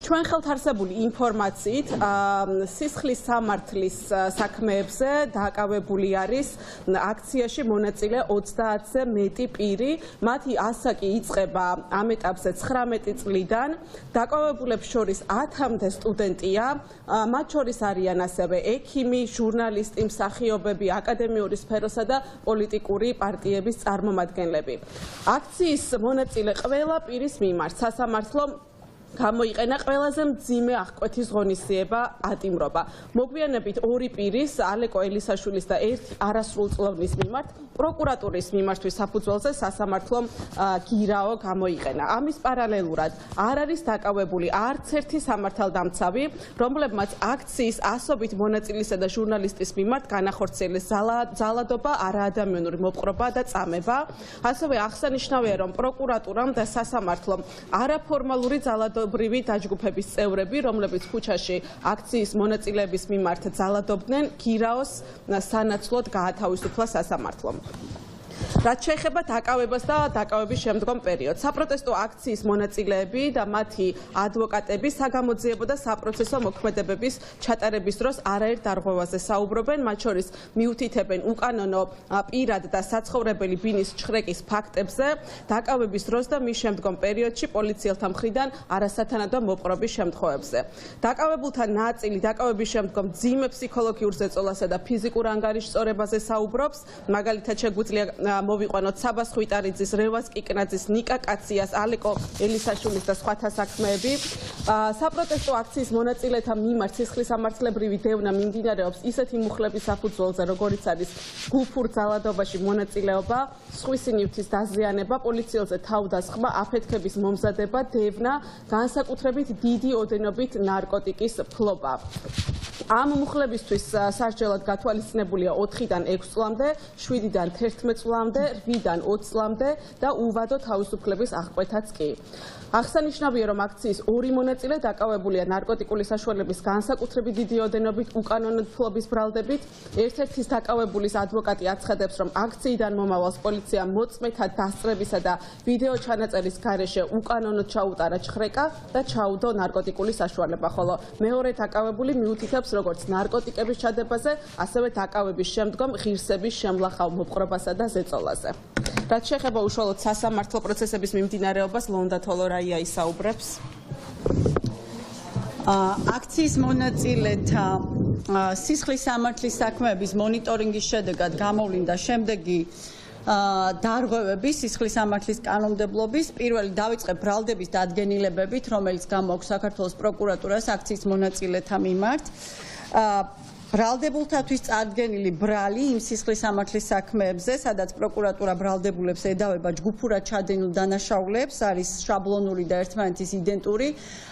ჩვენ ხელთ არსებული ინფორმაციით სისხლის სამართლის საქმეებზე დაკავებული არის აქციაში მონაწილე 30-ზე მეტი პირი. მათი ასაკი იწყება ამ ეტაპზე 19 წლიდან. დაკავებულებს შორის 10-მდე სტუდენტია. მათ შორის არიან ასევე ექიმი, ჟურნალისტი, მსახიობები, აკადემიური სფეროსა და პოლიტიკური პარტიების წარმომადგენლები. აქციის მონაწილე ყველა პირის მიმართ სასამართლო გამოიყენა ყველაზე მძიმე აღკვეთის ღონისძიება ატიმრობა. მოგვიანებით ორი პირის, ალეკო ელისაშვილის და ერთი არასრულწლოვნის მიმართ პროკურატურის მიმართვის საფუძველზე სასამართლომ გირაო გამოიყენა. ამის პარალელურად არ არის დაკავებული არც ერთი სამართალდამცავი, რომლებმაც აქციის ასობით მონაწილისა და ჟურნალისტის მიმართ განახორციელეს ძალადობა, არაადამიანური მოპყრობა და წამება. ასევე აღსანიშნავია, რომ პროკურატურამ და სასამართლომ არაფორმალური ძალადობრივი დაჯგუფების წევრები, რომლებიც ქუჩაში აქციის მონაწილეების მიმართ ძალადობდნენ, გირაოს სანაცვლოდ გაათავისუფლა სასამართლომ. რაც შეეხება დაკავებას და დაკავების შემდგომ პერიოდს. საპროტესტო აქციის მონაწილეები და მათი ადვოკატები საგამოძიებო და საპროცესო მოქმედებების ჩატარების დროს არაერთ დარღვევაზე საუბრობენ, მათ შორის მიუთითებენ უკანონო პირად და საცხოვრებელი ბინის ჩხრეკის ფაქტებზე, დაკავების დროს და მის შემდგომ პერიოდში პოლიციელთა მხრიდან არასათანადო მოპყრობის შემთხვევებზე. დაკავებულთა ნაწილი დაკავების შემდგომ მძიმე ფსიქოლოგიურ ზეწოლასა და ფიზიკურ ანგარიშწორებაზე საუბრობს, მაგალითად შეგვიძლია მოვიყვანოთ საბას ხვიტარიძის, რევას კიკნაძის, ნიკა კაციას, ალეკო ელისაშვილის და სხვათა საქმეები. საპროტესტო აქციის მონაწილეთა მიმართ სისხლისამართლებრივი დევნა მიმდინარეობს ისეთი მუხლების საფუძველზე, როგორიც არის გუფურ ძალადობაში მონაწილეობა, სხვისი ნივთის დაზიანება, პოლიციელზე თავდასხმა, აფეთქების მომზადება, დევნა, განსაკუთრებით დიდი ოდენობით ნარკოტიკის ფლობა. ამ მუხლებისთვის სასჯელად გათვალისწინებულია 4-დან 6 წლამდე, 7-დან 11 წლამდე, 8-დან 20 წლამდე და უვადო თავისუფლების აღკვეთაც კი. აღსანიშნავია, რომ აქციის ორი მონაწილე დაკავებულია ნარკოტიკული საშუალების განსაკუთრებით დიდი ოდენობით უკანონო ფლობის ბრალდებით. ერთ-ერთის დაკავებულის ადვოკატი აცხადებს, რომ აქციიდან მომავალს პოლიცია მოწმეთა დასწრებისა და ვიდეო ჩანაწერის გარეშე უკანონოდ ჩაუტარა ჩხრეკა და ჩაუდო ნარკოტიკული საშუალება, ხოლო მეორე დაკავებული მიუთითებს როგორც ნარკოტიკების ჩადებაზე, ასევე დაკავების შემდგომ ღირსების შემლახავ მოპყრობასა და ზეწოლაზე. რაც შეეხება უშუალოდ სასამართლო პროცესების მიმდინარეობას, ლონდა თოლორაია ისაუბრებს. აქციის მონაწილეთა სისხლის სამართლის საქმეების მონიტორინგის შედეგად გამოვლინდა შემდეგი დარღვევები სისხლის სამართლის კანონმდებლობის. პირველი დავიწყებ ბრალდების დადგენილებებით, რომელიც გამოაქვს საქართველოს პროკურატურას აქციის მონაწილეთა მიმართ. ბრალდებულთათვის წარდგენილი ბრალი იმ სისხლის სამართლის საქმეებზე, სადაც პროკურატურა ბრალდებულებს ედავება ჯგუფურად ჩადენილ დანაშაულებს, არის შაბლონური და ერთმანეთის იდენტური.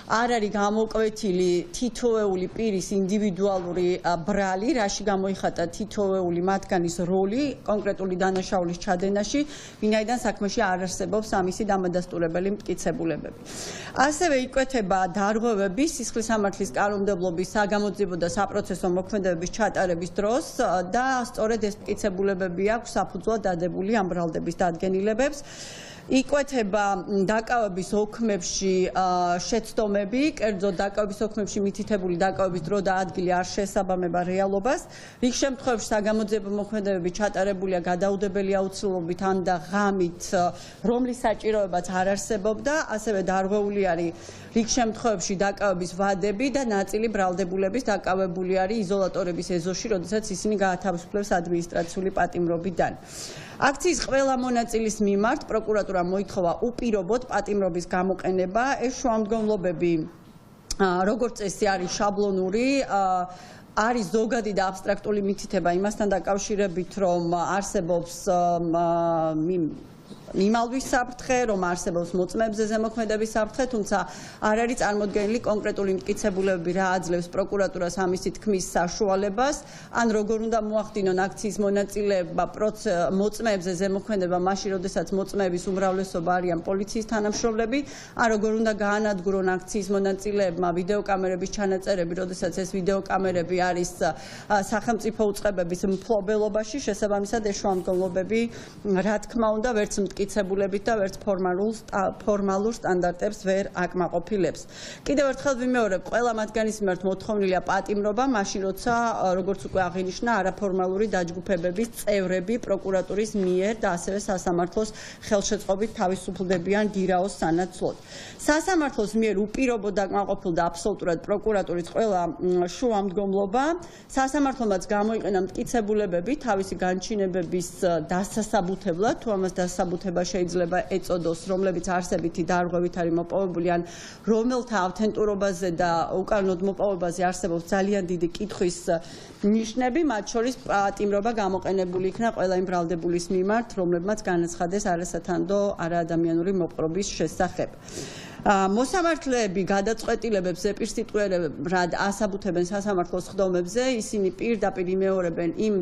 არ არის გამოკვეთილი თითოეული პირის ინდივიდუალური ბრალი, რაში გამოიხატა თითოეული მათგანის როლი კონკრეტული დანაშაულის ჩადენაში, ვინაიდან საქმეში არ არსებობს ამისი დამადასტურებელი მტკიცებულებები. ასევე იკვეთება დარღვევები სისხლის სამართლის კანონმდებლობის საგამოძიებო და საპროცესო მოქმედებების ჩატარების დროს და სწორედ ეს მტკიცებულებები აქვს საფუძვლად დადებული ამ ბრალდების დადგენილებებს. იკვეთება დაკავების ოქმებში შეცდომები, კერძოდ დაკავების ოქმებში მითითებული დაკავების დრო და ადგილი არ შეესაბამება რეალობას. რიგ შემთხვევებში საგამოძიებო მოქმედებები ჩატარებულია გადაუდებელი აუცილებლობით ან და ღამით, რომლის საჭიროებაც არ არსებობდა, ასევე დარღვეული არის რიგ შემთხვევებში დაკავების ვადები და ნაწილი ბრალდებულების დაკავებული არის იზოლატორების ეზოში, როდესაც ისინი გაათავისუფლებს ადმინისტრაციული პატიმრობიდან. აქციის ყველა მონაწილის მიმართ პროკურატურა მოითხოვა უპირობოდ პატიმრობის გამოყენება. ეს შუამდგომლობები, როგორც წესი, არის შაბლონური, არის ზოგადი და აბსტრაქტული მითითება იმასთან დაკავშირებით, რომ არსებობს მიმალვის საფრთხე, რომ არსებობს მოწმეებზე ზემოქმედების საფრთხე, თუმცა არ არის წარმოდგენილი კონკრეტული მტკიცებულებები, რა აძლევს პროკურატურას ამისი თქმის საშუალებას, ან როგორ უნდა მოახდინონ აქციის მონაწილეება მოწმეებზე ზემოქმედება მაშინ, როდესაც მოწმეების უმრავლესობა არიან პოლიციის თანამშრომლები, ან როგორ უნდა გაანადგურონ აქციის მონაწილეებმა ვიდეოკამერების ჩანაწერები, როდესაც ეს ვიდეოკამერები არის სახელმწიფო უწყებების მფლობელობაში, შესაბამისად ეს შუამდგომლობები, რა თქმა უნდა, ვერც მტკიცებულებით და ვერც ფორმალურ სტანდარტებს ვერ აკმაყოფილებს. Კიდევ ერთხელ ვიმეორებ, ყველა მათგანის მიმართ მოთხოვნილია პატიმრობა, მაშინ როცა როგორც უკვე აღინიშნა, არაფორმალური დაჯგუფებების წევრები პროკურატურის მიერ და ასევე სასამართლოს ხელშეწყობით თავისუფლდებიან გირაოს სანაცვლოდ. სასამართლოს მიერ უპირობოდ დაკმაყოფილდა აბსოლუტურად პროკურატურის ყველა შუამდგომლობა. სასამართლომაც გამოიყენა მტკიცებულებები თავისი განჩინებების დასასაბუთებლად, თუ ამას დასაბუთება შეიძლება ეწოდოს, რომლებიც არსებითი დარღვევით არის მოპოვებული ან რომელთა ავთენტურობაზე და უკანონოდ მოპოვებაზე არსებობს ძალიან დიდი კითხვის ნიშნები, მათ შორის პატიმრობა გამოყენებული იქნა ყველა იმ ბრალდებულის მიმართ, რომლებმაც განაცხადეს არასათანადო არაადამიანური მოპყრობის შესახებ. მოსამართლეები გადაწყვეტილებებს ზეპირსიტყვიერებად ასაბუთებენ სასამართლოს სხდომებზე, ისინი პირდაპირ იმეორებენ იმ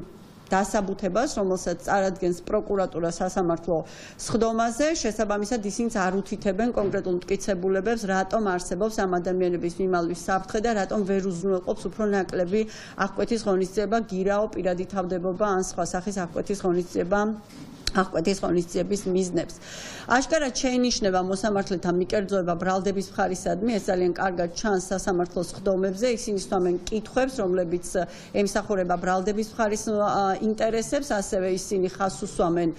დასაბუთებას, რომელსაც წარადგენს პროკურატურა სასამართლო სხდომაზე, შესაბამისად ისინიც არ უთითებენ კონკრეტულ მტკიცებულებებს, რატომ არსებობს ამ ადამიანების მიმალვის საფრთხე და რატომ ვერ უზრუნველყოფს უფრო ნაკლები აღკვეთის ღონისძიება, გირაო, პირადი თავდებობა ან სხვა სახის აღკვეთის ღონისძიების მიზნებს. აშკარად შეინიშნება მოსამართლეთა მიკერძოება ბრალდების მხარისადმი, ეს ძალიან კარგად ჩანს სასამართლოს სხდომებზე, ისინი სვამენ კითხვებს, რომლებიც ემსახურება ბრალდების მხარის ინტერესებს, ასევე ისინი ხაზს უსვამენ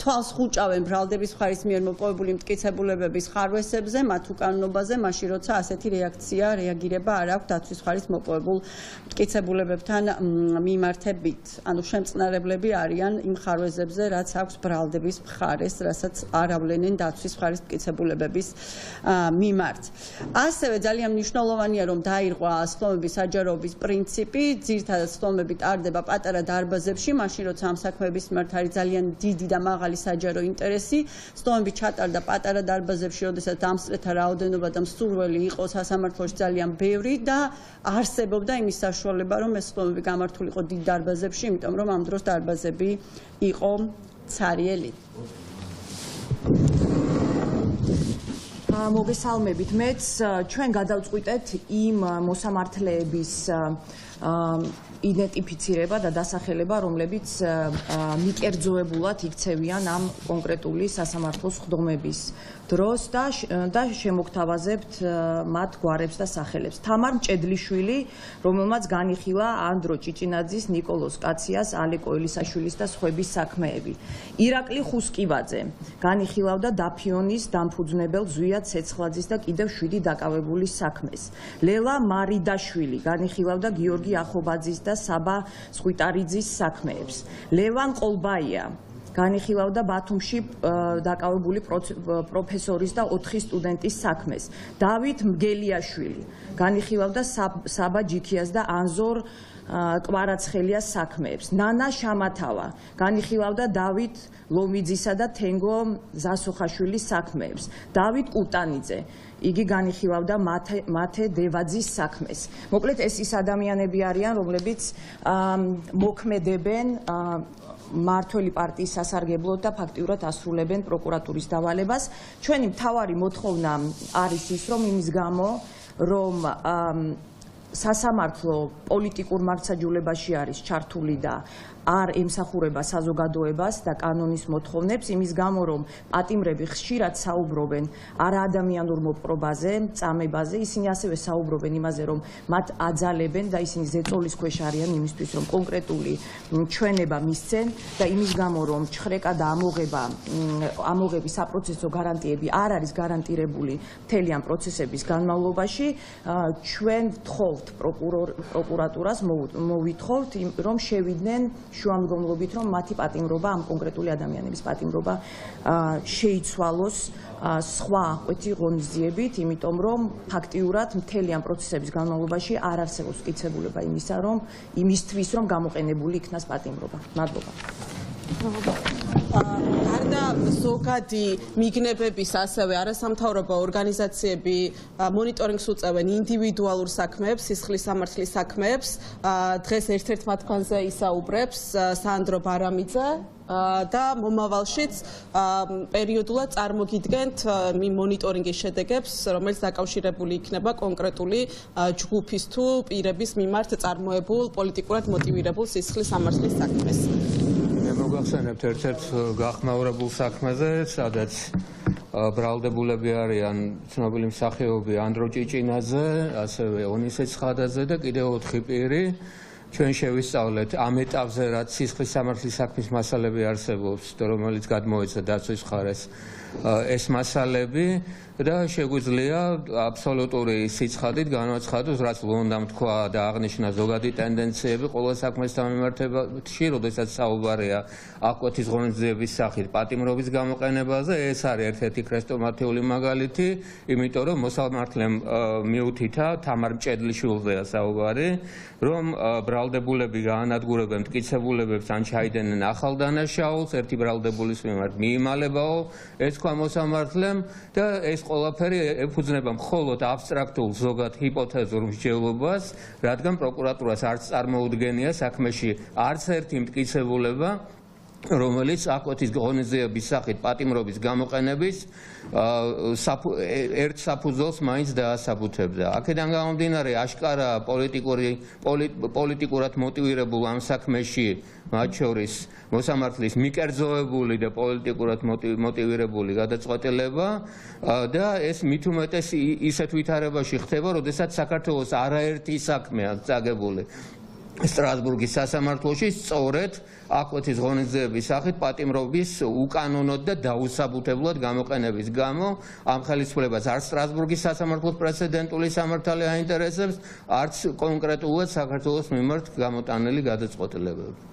თვალს ხუჭავენ ბრალდების მხარის მიერ მოპოვებული მტკიცებულებების ხარვესებზე, მათ უკანონობაზე, მაშინ როცა ასეთი რეაგირება არ აქვს დაცვის მხარის მოპოვებულ მტკიცებულებებთან მიმართებით. ანუ შემწყნარებლები არიან იმ ხარვეზებზე, რაც აქვს ბრალდების მხარეს, რასაც არ ავლენენ დაცვის მხარის მტკიცებულებების მიმართ. ასევე ძალიან მნიშვნელოვანია, რომ დაირღვა სხდომების საჯაროობის პრინციპი, ძირითადად სხდომები ტარდება პატარა დარბაზებში, მაშინ როცა ამ საქმეების მიმართ არის ძალიან დიდი და მაღალი საჯარო ინტერესი, სხდომები ჩატარდა პატარა დარბაზებში, როდესაც დამსწრეთა რაოდენობა და მსურველი იყო სასამართლოში ძალიან ბევრი და არსებობდა იმის საშუალება, რომ ეს სხდომები გამართულიყო დიდ დარბაზებში, იმიტომ რომ ამ დროს დარბაზები იყო ცარიელი. მოგესალმებით, მეც ჩვენ გადავწყვიტეთ იმ მოსამართლეების იდენტიფიცირება და დასახელება, რომლებიც მიკერძოებულად იქცევიან ამ კონკრეტული სასამართლოს სხდომების დროს და შემოგთავაზებთ მათ გვარებს და სახელებს. თამარ მჭედლიშვილი, რომელმაც განიხილა ანდრო ჭიჭინაძის, ნიკოლოზ კაციას, ალეკო ელისაშვილის და სხვების საქმეები. ირაკლი ხუსკივაძე განიხილავდა დაფიონის დამფუძნებელ ზვიად ცეცხლაძის და კიდევ 7 დაკავებულის საქმეს. ლელა მარიდაშვილი განიხილავდა გიორგი ახობაძის და საბა სხვითარიძის საქმეებს. ლევან ყოლბაია განიხილავდა ბათუმში დაკავებული პროფესორის და 4 სტუდენტის საქმეს. დავით მგელიაშვილი განიხილავდა საბა ჯიქიას და ანზორ კვარაცხელიას საქმეებს. ნანა შამათავა განიხილავდა დავით ლომიძისა და თენგო ზასოხაშვილის საქმეებს. დავით კუტანიძე იგი განიხილავდა მათე დევაძის საქმეს. მოკლედ ეს ის ადამიანები არიან, რომლებიც მოქმედებენ მართველი პარტიის სასარგებლოდ და ფაქტიურად ასრულებენ პროკურატურის დავალებას. ჩვენი მთავარი მოთხოვნა არის ის, რომ იმის გამო, რომ სასამართლო პოლიტიკურ მართლმსაჯულებაში არის ჩართული და არ ემსახურება საზოგადოებას და კანონის მოთხოვნებს, იმის გამო, რომ პატიმრები ხშირად საუბრობენ არაადამიანურ მოპყრობაზე, წამებაზე, ისინი ასევე საუბრობენ იმაზე, რომ მათ აძალებენ და ისინი ზეწოლის ქვეშ არიან იმისთვის, რომ კონკრეტული ჩვენება მისცენ და იმის გამო, რომ ჩხრეკა და ამოღების საპროცესო გარანტიები არ არის გარანტირებული მთელი ამ პროცესების განმავლობაში, ჩვენ ვთხოვთ პროკურატურას, მოვითხოვთ, რომ შევიდნენ შუამდგომლობით, რომ მათი პატიმრობა, ამ კონკრეტული ადამიანების პატიმრობა შეიცვალოს სხვა ყვეთი ღონისძიებით, იმიტომ რომ ფაქტიურად მთელი ამ პროცესების განმავლობაში არ არსებობს მტკიცებულება იმისა, რომ იმისთვის, რომ გამოყენებული იქნას პატიმრობა. მადლობა. გარდა ზოგადი მიგნებების, ასევე არასამთავრობო ორგანიზაციები მონიტორინგს უწევენ ინდივიდუალურ საქმეებს, სისხლის სამართლის საქმეებს. დღეს ერთ-ერთ მათგანზე ისაუბრებს სანდრო ბარამიძე და მომავალშიც პერიოდულად წარმოგიდგენთ მონიტორინგის შედეგებს, რომელიც დაკავშირებული იქნება კონკრეტული ჯგუფის თუ პირების მიმართ წარმოებულ პოლიტიკურად მოტივირებულ სისხლის სამართლის საქმეს. მოგახსენებთ ერთ-ერთ გახმაურებულ საქმეზე, სადაც ბრალდებულები არიან ცნობილი მსახიობი ანდრო ჭიჭინაძე, ასევე ონისე ცხადაძე და კიდევ 4 პირი. ჩვენ შევისწავლეთ ამ ეტაპზე, რაც სისხლის სამართლის საქმის მასალები არსებობს, რომელიც გადმოეცა დაცვის მხარეს ეს მასალები და შეგვიძლია აბსოლუტური სიცხადით განვაცხადოს, რაც უნდა თქვა და აღნიშნა ზოგადი ტენდენციები ყოველ საქმესთან მიმართებაში, როდესაც საუბარია აკუთის ღონისძიების სახით პატიმრობის გამოყენებაზე. ეს არის ერთ-ერთი ქრესტომათიური მაგალითი, იმიტომ რომ მოსამართლემ მიუთითა თამარ მჭედლიშვილზეა საუბარი, რომ ბრალდებულები გაანადგურებენ მტკიცებულებებს ან ჩაიდენენ ახალ დანაშაულს, ერთი ბრალდებულის მიმართ მიიმალებაო, ეს თქვა მოსამართლემ და ეს ყველაფერი ეფუძნება მხოლოდ აბსტრაქტულ ზოგად ჰიპოთეზურ მსჯელობას, რადგან პროკურატურას არც წარმოუდგენია საქმეში არც ერთი მტკიცებულება, რომელიც აკუთის ღონისძიების სახით პატიმრობის გამოყენების ერთ საფუძველს მაინც დაასაბუთებდა. აქედან გამომდინარე, აშკარა პოლიტიკურად მოტივირებულ ამ საქმეში, მათ შორის მოსამართლის მიკერძოებული და პოლიტიკურად მოტივირებული გადაწყვეტილება და ეს მით უმეტეს ისეთ ვითარებაში ხდება, როდესაც საქართველოს არაერთი საქმეა წაგებული სტრასბურგის სასამართლოში სწორედ აკუთის ღონისძიების სახით პატიმრობის უკანონოდ და დაუსაბუთებლად გამოყენების გამო ამ ხელისუფლებას არც სტრასბურგის სასამართლოს პრეცედენტული სამართალი აინტერესებს, არც კონკრეტულად საქართველოს მიმართ გამოტანილი გადაწყვეტილებები.